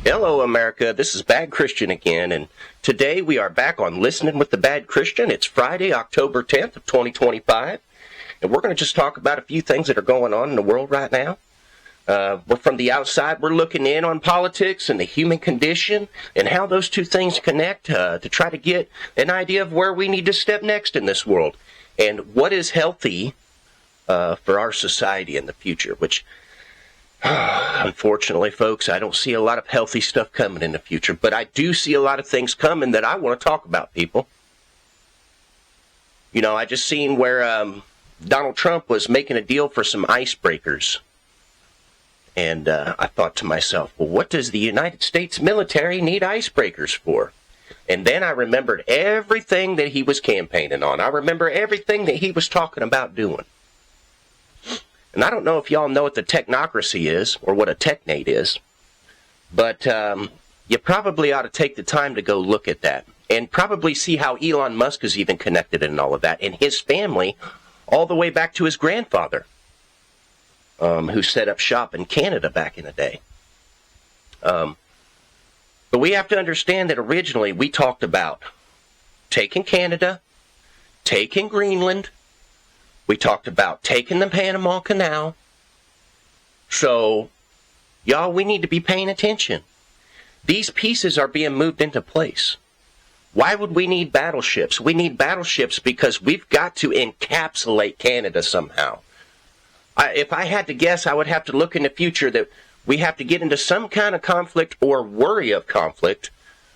Hello, America. This is Bad Christian again, and today we are back on Listening with the Bad Christian. It's Friday, October 10th of 2025, and we're going to just talk about a few things that are going on in the world right now. We're from the outside. We're looking in on politics and the human condition and how those two things connect to try to get an idea of where we need to step next in this world and what is healthy for our society in the future, which unfortunately, folks, I don't see a lot of healthy stuff coming in the future, but I do see a lot of things coming that I want to talk about, people. You know, I just seen where Donald Trump was making a deal for some icebreakers. And I thought to myself, well, what does the United States military need icebreakers for? And then I remembered everything that he was campaigning on. I remember everything that he was talking about doing. And I don't know if y'all know what the technocracy is or what a technate is, but you probably ought to take the time to go look at that and probably see how Elon Musk is even connected in all of that and his family all the way back to his grandfather, who set up shop in Canada back in the day. But we have to understand that originally we talked about taking Canada, taking Greenland. We talked about taking the Panama Canal. So, y'all, we need to be paying attention. These pieces are being moved into place. Why would we need battleships? We need battleships because we've got to encapsulate Canada somehow. If I had to guess, I would have to look in the future that we have to get into some kind of conflict or worry of conflict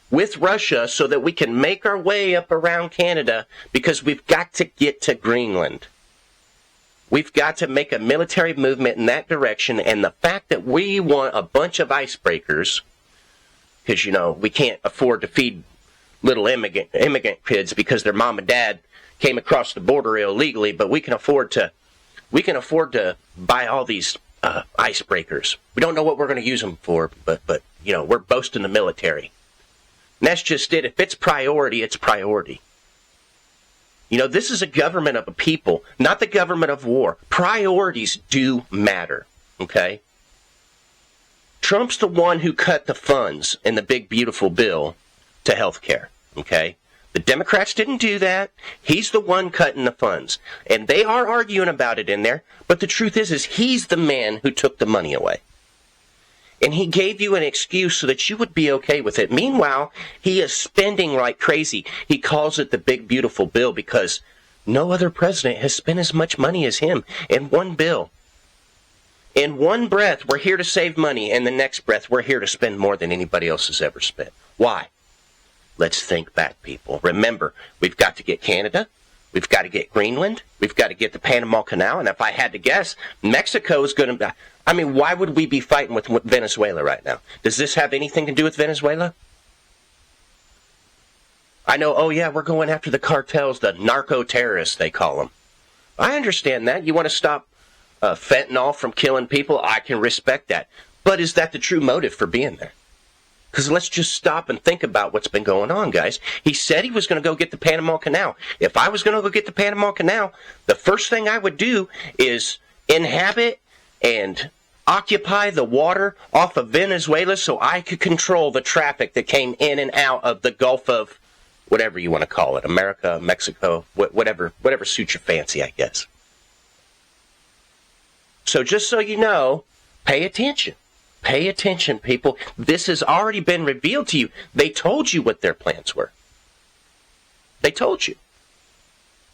with Russia so that we can make our way up around Canada because we've got to get to Greenland. We've got to make a military movement in that direction, and the fact that we want a bunch of icebreakers, because, you know, we can't afford to feed little immigrant kids because their mom and dad came across the border illegally, but we can afford to buy all these icebreakers. We don't know what we're going to use them for, but you know, we're boasting the military. And that's just it. If it's priority, it's priority. You know, this is a government of a people, not the government of war. Priorities do matter, okay? Trump's the one who cut the funds in the big, beautiful bill to health care, okay? The Democrats didn't do that. He's the one cutting the funds. And they are arguing about it in there, but the truth is he's the man who took the money away. And he gave you an excuse so that you would be okay with it. Meanwhile, he is spending like crazy. He calls it the big, beautiful bill because no other president has spent as much money as him in one bill. In one breath, we're here to save money, and the next breath, we're here to spend more than anybody else has ever spent. Why? Let's think back, people. Remember, we've got to get Canada. We've got to get Greenland. We've got to get the Panama Canal. And if I had to guess, Mexico is going to... I mean, why would we be fighting with Venezuela right now? Does this have anything to do with Venezuela? I know, oh yeah, we're going after the cartels, the narco-terrorists, they call them. I understand that. You want to stop fentanyl from killing people? I can respect that. But is that the true motive for being there? Because let's just stop and think about what's been going on, guys. He said he was going to go get the Panama Canal. If I was going to go get the Panama Canal, the first thing I would do is inhabit and occupy the water off of Venezuela so I could control the traffic that came in and out of the Gulf of whatever you want to call it, America, Mexico, whatever suits your fancy, I guess. So just so you know, pay attention. Pay attention, people. This has already been revealed to you. They told you what their plans were. They told you.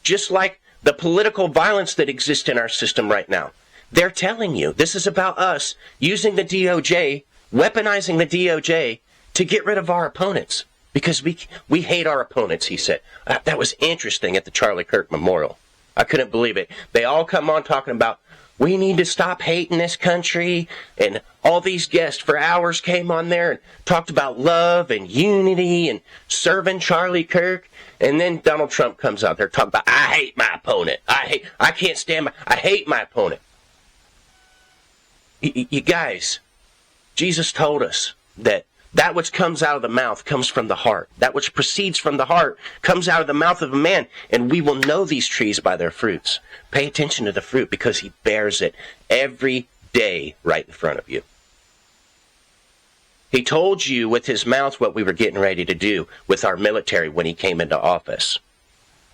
Just like the political violence that exists in our system right now. They're telling you this is about us using the DOJ, weaponizing the DOJ to get rid of our opponents. Because we hate our opponents, he said. That was interesting at the Charlie Kirk Memorial. I couldn't believe it. They all come on talking about, we need to stop hating this country. And all these guests for hours came on there and talked about love and unity and serving Charlie Kirk. And then Donald Trump comes out there talking about, I hate my opponent. I hate my opponent. You guys, Jesus told us that which comes out of the mouth comes from the heart. That which proceeds from the heart comes out of the mouth of a man. And we will know these trees by their fruits. Pay attention to the fruit because he bears it every day right in front of you. He told you with his mouth what we were getting ready to do with our military when he came into office.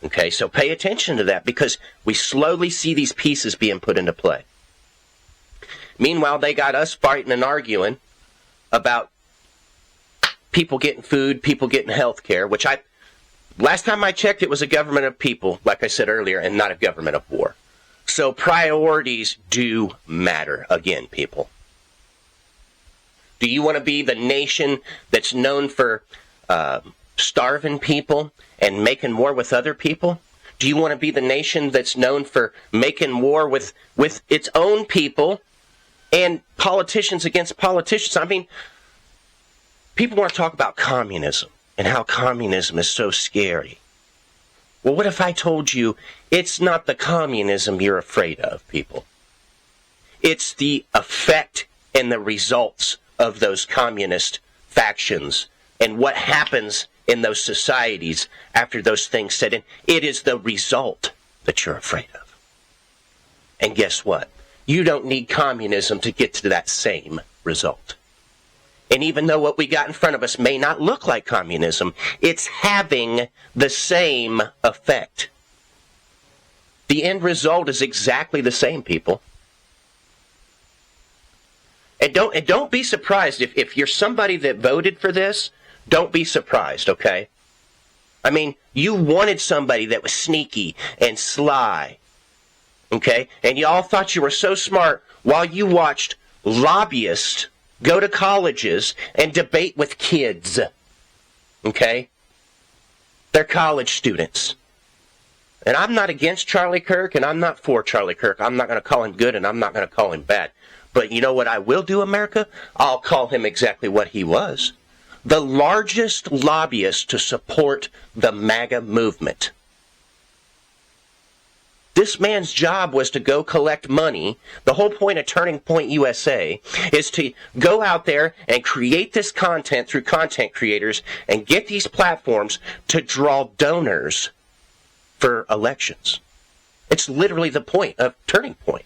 Okay, so pay attention to that because we slowly see these pieces being put into play. Meanwhile, they got us fighting and arguing about people getting food, people getting health care, which last time I checked, it was a government of people, like I said earlier, and not a government of war. So priorities do matter again, people. Do you want to be the nation that's known for starving people and making war with other people? Do you want to be the nation that's known for making war with its own people and politicians against politicians? I mean, people want to talk about communism and how communism is so scary. Well, what if I told you it's not the communism you're afraid of, people? It's the effect and the results of those communist factions and what happens in those societies after those things set in. It is the result that you're afraid of. And guess what? You don't need communism to get to that same result. And even though what we got in front of us may not look like communism, it's having the same effect. The end result is exactly the same, people. And don't be surprised if you're somebody that voted for this, don't be surprised, okay? I mean, you wanted somebody that was sneaky and sly, okay? And you all thought you were so smart while you watched lobbyists go to colleges and debate with kids, okay? They're college students. And I'm not against Charlie Kirk, and I'm not for Charlie Kirk. I'm not going to call him good, and I'm not going to call him bad. But you know what I will do, America? I'll call him exactly what he was. The largest lobbyist to support the MAGA movement. This man's job was to go collect money. The whole point of Turning Point USA is to go out there and create this content through content creators and get these platforms to draw donors for elections. It's literally the point of Turning Point.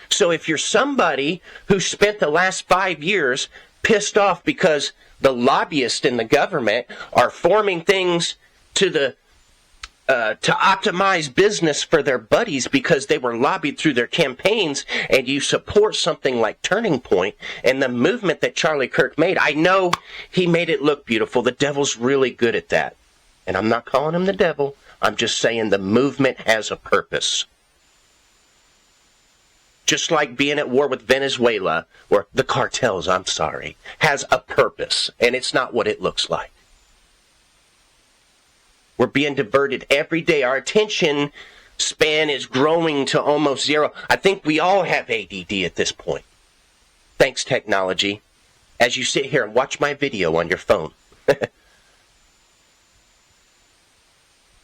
So if you're somebody who spent the last 5 years pissed off because the lobbyists in the government are forming things to optimize business for their buddies because they were lobbied through their campaigns, and you support something like Turning Point and the movement that Charlie Kirk made, I know he made it look beautiful. The devil's really good at that. And I'm not calling him the devil. I'm just saying the movement has a purpose. Just like being at war with Venezuela, or the cartels, has a purpose, and it's not what it looks like. We're being diverted every day. Our attention span is growing to almost zero. I think we all have ADD at this point. Thanks, technology. As you sit here and watch my video on your phone.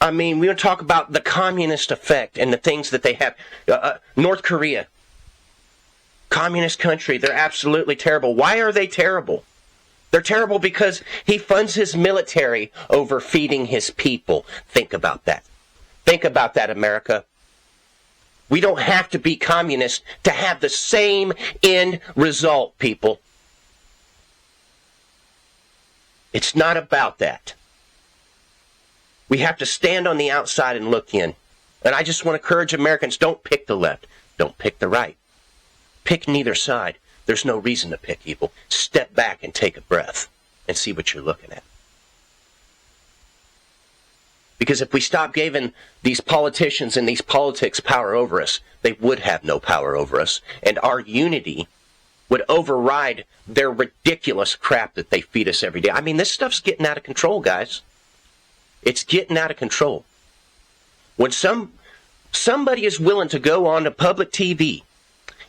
I mean, we're going to talk about the communist effect and the things that they have. North Korea. Communist country, they're absolutely terrible. Why are they terrible? They're terrible because he funds his military over feeding his people. Think about that. Think about that, America. We don't have to be communist to have the same end result, people. It's not about that. We have to stand on the outside and look in. And I just want to encourage Americans, don't pick the left. Don't pick the right. Pick neither side. There's no reason to pick evil. Step back and take a breath and see what you're looking at. Because if we stop giving these politicians and these politics power over us, they would have no power over us. And our unity would override their ridiculous crap that they feed us every day. I mean, this stuff's getting out of control, guys. It's getting out of control. When somebody is willing to go on to public TV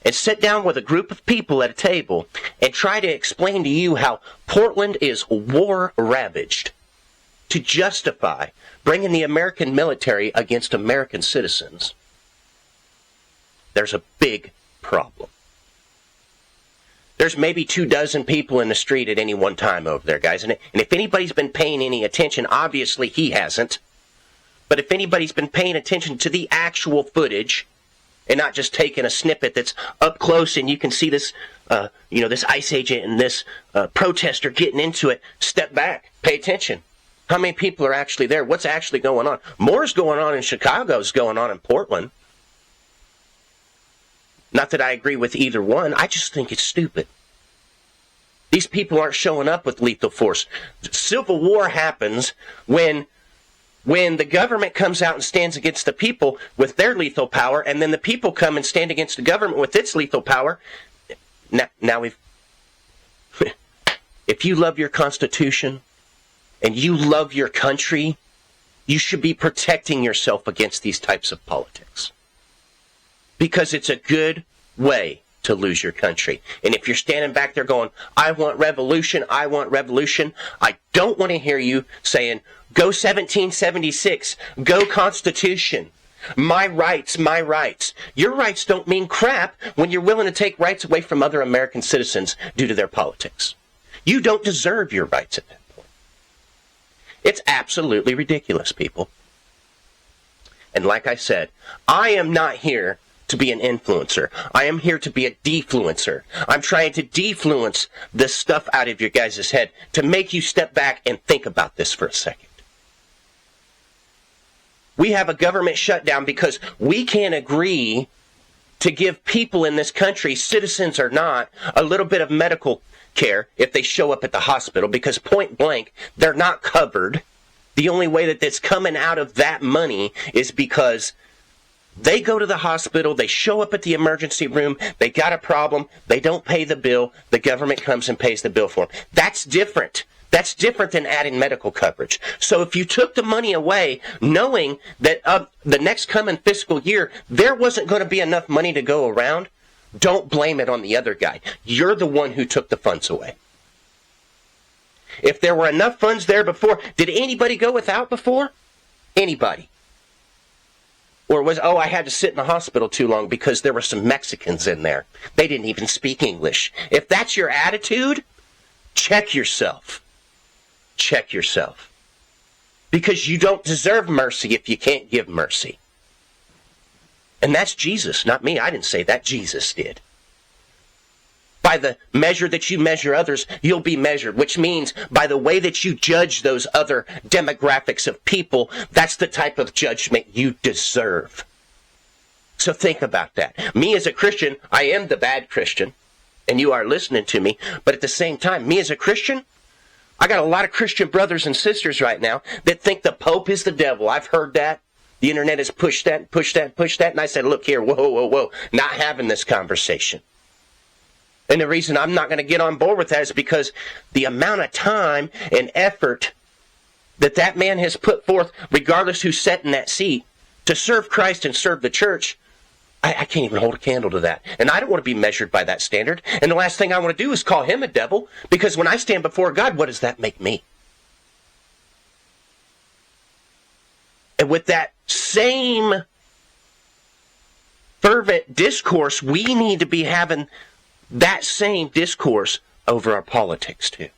and sit down with a group of people at a table and try to explain to you how Portland is war-ravaged to justify bringing the American military against American citizens, there's a big problem. There's maybe 24 people in the street at any one time over there, guys. And if anybody's been paying any attention, obviously he hasn't. But if anybody's been paying attention to the actual footage, and not just taking a snippet that's up close and you can see this, this ICE agent and this protester getting into it. Step back. Pay attention. How many people are actually there? What's actually going on? More is going on in Chicago is going on in Portland. Not that I agree with either one. I just think it's stupid. These people aren't showing up with lethal force. Civil war happens when the government comes out and stands against the people with their lethal power, and then the people come and stand against the government with its lethal power. Now if you love your Constitution and you love your country, you should be protecting yourself against these types of politics. Because it's a good way to lose your country. And if you're standing back there going, I want revolution, I don't want to hear you saying, go 1776, go Constitution, my rights, my rights. Your rights don't mean crap when you're willing to take rights away from other American citizens due to their politics. You don't deserve your rights at that point. It's absolutely ridiculous, people. And like I said, I am not here to be an influencer. I am here to be a defluencer. I'm trying to defluence this stuff out of your guys' head to make you step back and think about this for a second. We have a government shutdown because we can't agree to give people in this country, citizens or not, a little bit of medical care if they show up at the hospital, because point blank, they're not covered. The only way that that's coming out of that money is because they go to the hospital, they show up at the emergency room, they got a problem, they don't pay the bill, the government comes and pays the bill for them. That's different. That's different than adding medical coverage. So if you took the money away, knowing that the next coming fiscal year, there wasn't going to be enough money to go around, don't blame it on the other guy. You're the one who took the funds away. If there were enough funds there before, did anybody go without before? Anybody? Or was, I had to sit in the hospital too long because there were some Mexicans in there. They didn't even speak English. If that's your attitude, check yourself. Check yourself. Because you don't deserve mercy if you can't give mercy. And that's Jesus, not me. I didn't say that. Jesus did. By the measure that you measure others, you'll be measured, which means by the way that you judge those other demographics of people, that's the type of judgment you deserve. So think about that. Me as a Christian, I am the bad Christian, and you are listening to me, but at the same time, me as a Christian, I got a lot of Christian brothers and sisters right now that think the Pope is the devil. I've heard that. The internet has pushed that, and I said, look here, whoa, not having this conversation. And the reason I'm not going to get on board with that is because the amount of time and effort that man has put forth, regardless who's sat in that seat, to serve Christ and serve the church, I can't even hold a candle to that. And I don't want to be measured by that standard. And the last thing I want to do is call him a devil, because when I stand before God, what does that make me? And with that same fervent discourse, we need to be having that same discourse over our politics too.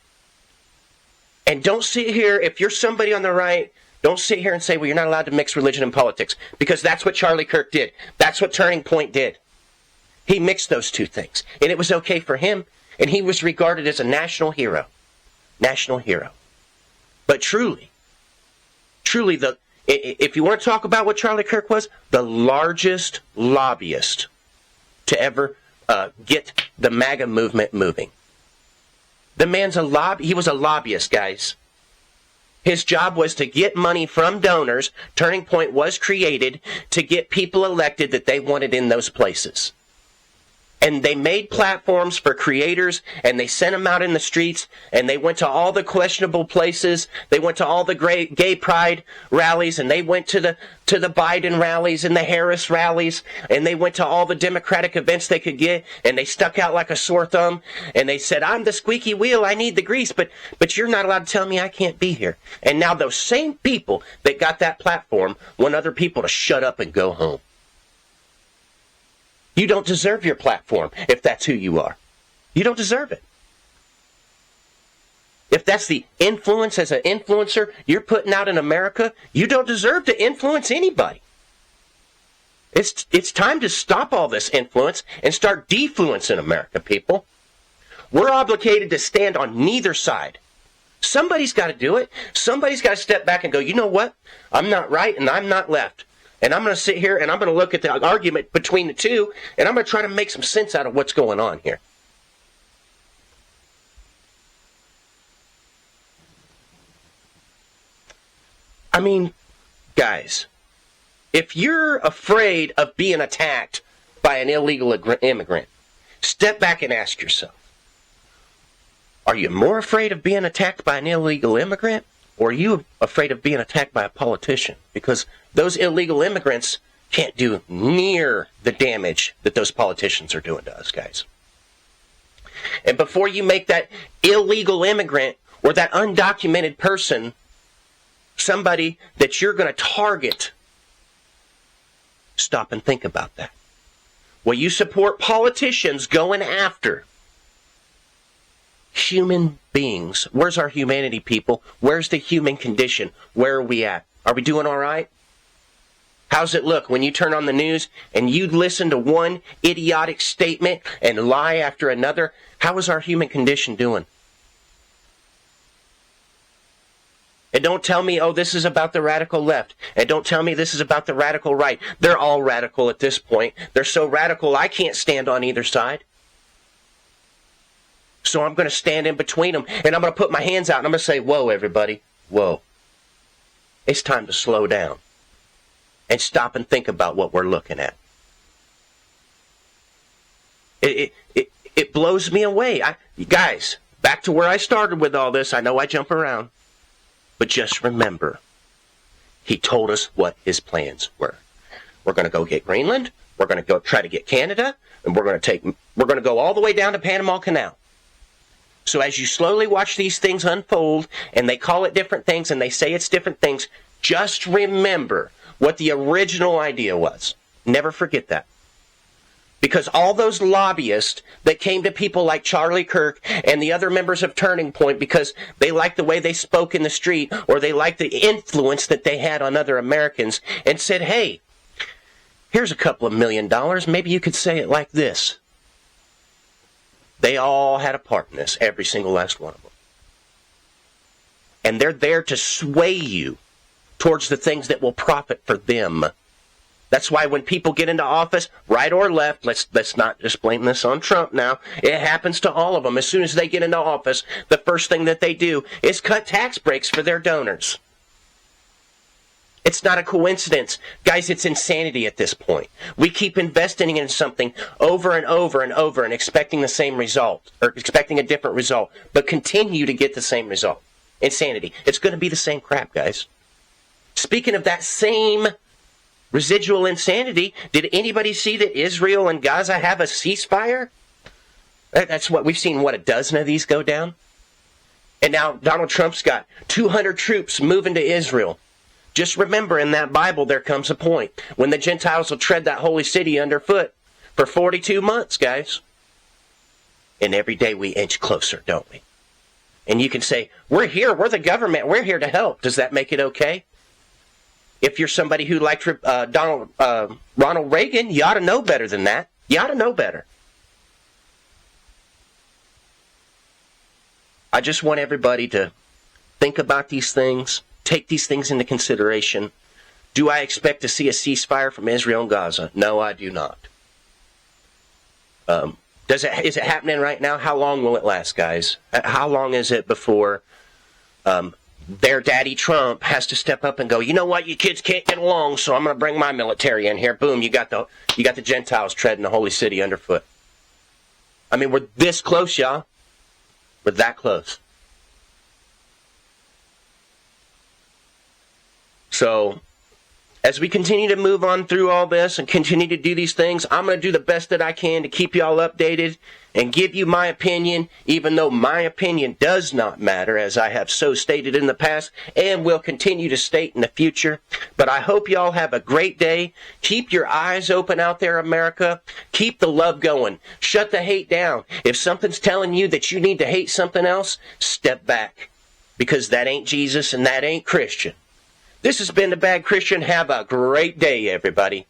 And don't sit here, if you're somebody on the right, don't sit here and say, well, you're not allowed to mix religion and politics. Because that's what Charlie Kirk did. That's what Turning Point did. He mixed those two things. And it was okay for him. And he was regarded as a national hero. National hero. But truly, if you want to talk about what Charlie Kirk was, the largest lobbyist to ever get the MAGA movement moving. The man's he was a lobbyist, guys. His job was to get money from donors. Turning Point was created to get people elected that they wanted in those places. And they made platforms for creators, and they sent them out in the streets, and they went to all the questionable places. They went to all the gay pride rallies, and they went to the Biden rallies and the Harris rallies, and they went to all the Democratic events they could get, and they stuck out like a sore thumb, and they said, I'm the squeaky wheel, I need the grease, but you're not allowed to tell me I can't be here. And now those same people that got that platform want other people to shut up and go home. You don't deserve your platform if that's who you are. You don't deserve it. If that's the influence as an influencer you're putting out in America, you don't deserve to influence anybody. It's time to stop all this influence and start defluencing America, people. We're obligated to stand on neither side. Somebody's got to do it. Somebody's got to step back and go, you know what? I'm not right and I'm not left. And I'm going to sit here and I'm going to look at the argument between the two and I'm going to try to make some sense out of what's going on here. I mean, guys, if you're afraid of being attacked by an illegal immigrant, step back and ask yourself, are you more afraid of being attacked by an illegal immigrant, or are you afraid of being attacked by a politician? Because those illegal immigrants can't do near the damage that those politicians are doing to us, guys. And before you make that illegal immigrant or that undocumented person somebody that you're going to target, stop and think about that. Will you support politicians going after human beings? Where's our humanity, people? Where's the human condition? Where are we at? Are we doing all right? How's it look when you turn on the news and you listen to one idiotic statement and lie after another? How is our human condition doing? And don't tell me, oh, this is about the radical left. And don't tell me this is about the radical right. They're all radical at this point. They're so radical I can't stand on either side. So I'm going to stand in between them and I'm going to put my hands out and I'm going to say, whoa, everybody, whoa. It's time to slow down and stop and think about what we're looking at. It blows me away. Guys, back to where I started with all this. I know I jump around. But just remember, he told us what his plans were. We're going to go get Greenland. We're going to go try to get Canada. And we're going to go all the way down to Panama Canal. So as you slowly watch these things unfold, and they call it different things, and they say it's different things, just remember what the original idea was. Never forget that. Because all those lobbyists that came to people like Charlie Kirk and the other members of Turning Point because they liked the way they spoke in the street or they liked the influence that they had on other Americans and said, hey, here's a couple of $1 million. Maybe you could say it like this. They all had a part in this, every single last one of them. And they're there to sway you towards the things that will profit for them. That's why when people get into office, right or left, let's not just blame this on Trump now. It happens to all of them. As soon as they get into office, the first thing that they do is cut tax breaks for their donors. It's not a coincidence. Guys, it's insanity at this point. We keep investing in something over and over and over and expecting the same result, or expecting a different result, but continue to get the same result. Insanity. It's going to be the same crap, guys. Speaking of that same residual insanity, did anybody see that Israel and Gaza have a ceasefire? That's what we've seen, a dozen of these go down? And now Donald Trump's got 200 troops moving to Israel. Just remember, in that Bible there comes a point when the Gentiles will tread that holy city underfoot for 42 months, guys. And every day we inch closer, don't we? And you can say, we're here, we're the government, we're here to help. Does that make it okay? If you're somebody who liked Ronald Reagan, you ought to know better than that. You ought to know better. I just want everybody to think about these things, take these things into consideration. Do I expect to see a ceasefire from Israel and Gaza? No, I do not. Is it happening right now? How long will it last, guys? How long is it before their daddy Trump has to step up and go, you know what, you kids can't get along, so I'm going to bring my military in here. Boom, you got the Gentiles treading the holy city underfoot. I mean, we're this close, y'all. We're that close. So, as we continue to move on through all this and continue to do these things, I'm going to do the best that I can to keep you all updated and give you my opinion, even though my opinion does not matter, as I have so stated in the past and will continue to state in the future. But I hope you all have a great day. Keep your eyes open out there, America. Keep the love going. Shut the hate down. If something's telling you that you need to hate something else, step back, because that ain't Jesus and that ain't Christian. This has been The Bad Christian. Have a great day, everybody.